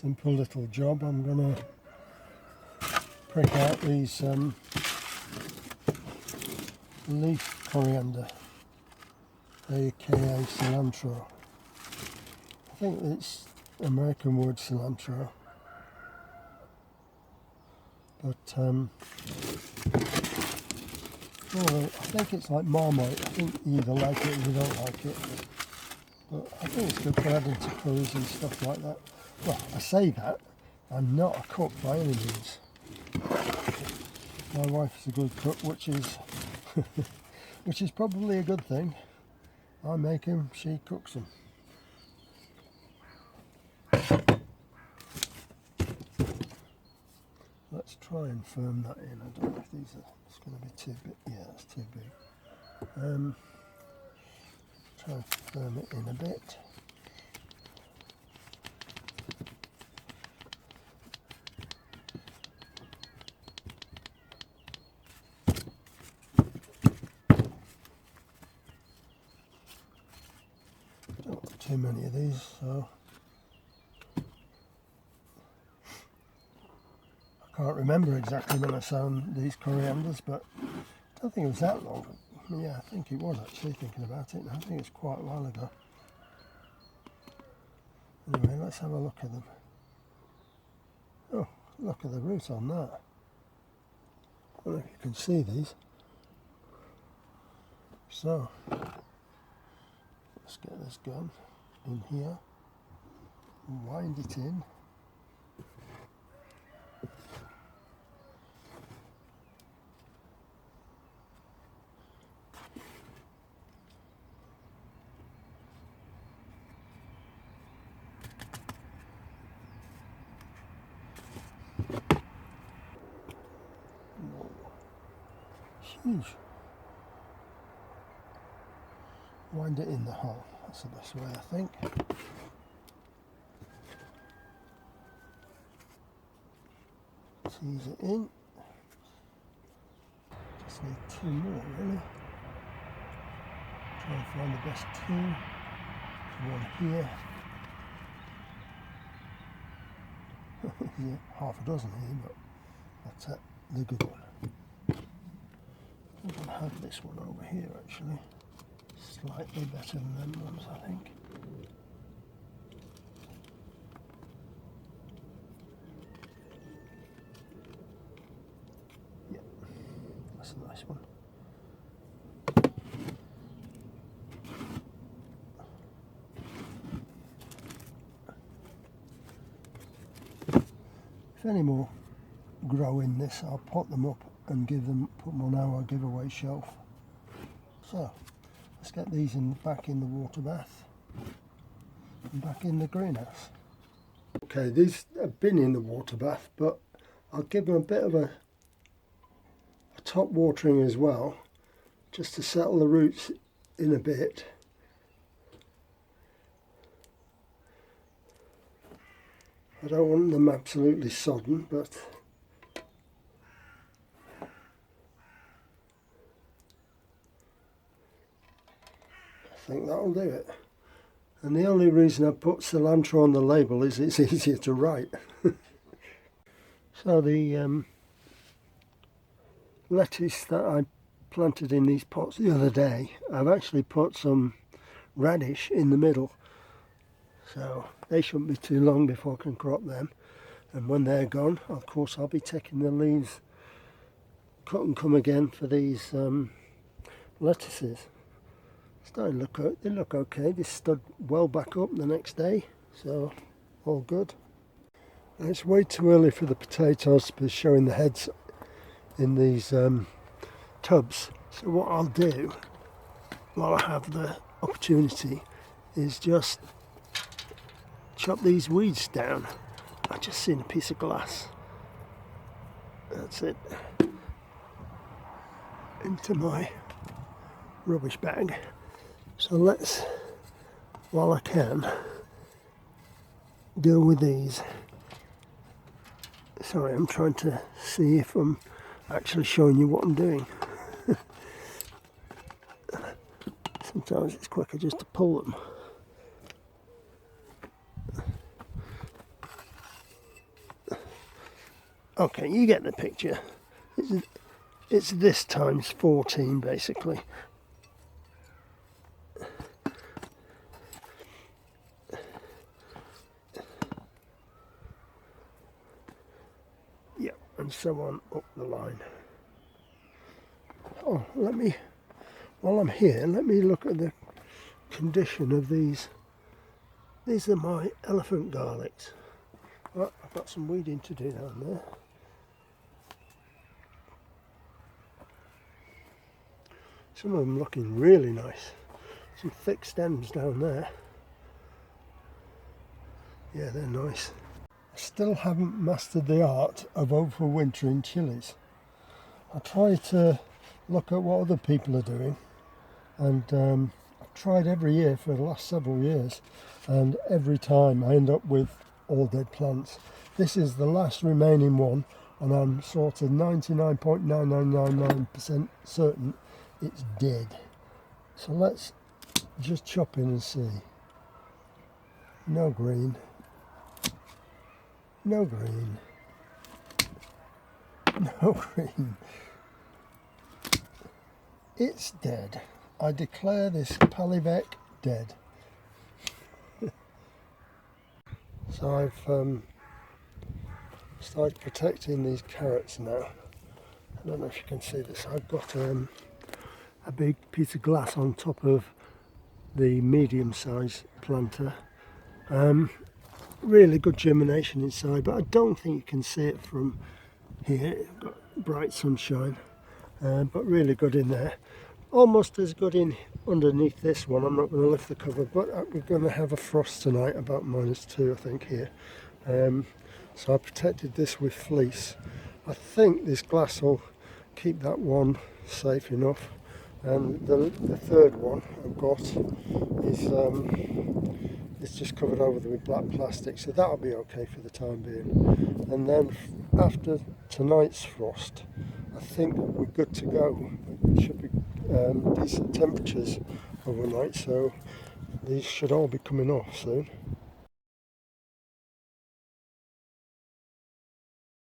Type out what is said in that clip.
Simple little job. I'm going to prick out these leaf coriander, aka cilantro. I think it's American word cilantro, but well, I think it's like Marmite. I think you either like it or you don't like it, but I think it's good for adding to curries and stuff like that. Well, I say that, I'm not a cook by any means. My wife is a good cook, which is which is probably a good thing. I make them, she cooks them. Let's try and firm that in. I don't know if these are, it's going to be too big. Yeah, it's too big. Try and firm it in a bit. Don't want too many of these, so I can't remember exactly when I sown these corianders, but I don't think it was that long. Yeah, I think it was actually, thinking about it. I think it's quite a while ago. Anyway, let's have a look at them. Oh, look at the root on that. I don't know if you can see these. So, let's get this gun in here, wind it in. Huge. Wind it in the hole. That's the best way, I think. Tease it in. Just need two more, really. Try and find the best two. One here. Yeah, half a dozen here, but that's it. The good one. I think I'll have this one over here actually. Slightly better than them ones, I think. Yeah, that's a nice one. If any more grow in this, I'll pot them up and put them on our giveaway shelf. So let's get these back in the water bath and back in the greenhouse. Okay, these have been in the water bath, but I'll give them a bit of a top watering as well, just to settle the roots in a bit. I don't want them absolutely sodden, but I think that'll do it. And the only reason I put cilantro on the label is it's easier to write. So the lettuce that I planted in these pots the other day, I've actually put some radish in the middle. So they shouldn't be too long before I can crop them. And when they're gone, of course, I'll be taking the leaves, cut and come again for these lettuces. Starting to look, they look okay. They stood well back up the next day, so all good. And it's way too early for the potatoes to be showing the heads in these tubs. So what I'll do, while I have the opportunity, is just chop these weeds down. I just seen a piece of glass. That's it. Into my rubbish bag. So let's, while I can, deal with these. Sorry, I'm trying to see if I'm actually showing you what I'm doing. Sometimes it's quicker just to pull them. Okay, you get the picture. It's this times 14 basically. Yep, and so on up the line. Oh, while I'm here, let me look at the condition of these. These are my elephant garlics. Right, I've got some weeding to do down there. Some of them looking really nice. Some thick stems down there. Yeah, they're nice. I still haven't mastered the art of overwintering chilies. I try to look at what other people are doing, and I've tried every year for the last several years, and every time I end up with all dead plants. This is the last remaining one, and I'm sort of 99.9999% certain it's dead. So let's just chop in and see. No green. No green. No green. It's dead. I declare this Palivec dead. So I've started protecting these carrots now. I don't know if you can see this. I've got a big piece of glass on top of the medium-sized planter. Really good germination inside, but I don't think you can see it from here. It's got bright sunshine, but really good in there. Almost as good in underneath this one. I'm not going to lift the cover, but we're going to have a frost tonight, about -2 I think here. So I protected this with fleece. I think this glass will keep that one safe enough, and the third one I've got is it's just covered over with black plastic, so that'll be okay for the time being. And then after tonight's frost, I think we're good to go. It should be decent temperatures overnight, so these should all be coming off soon.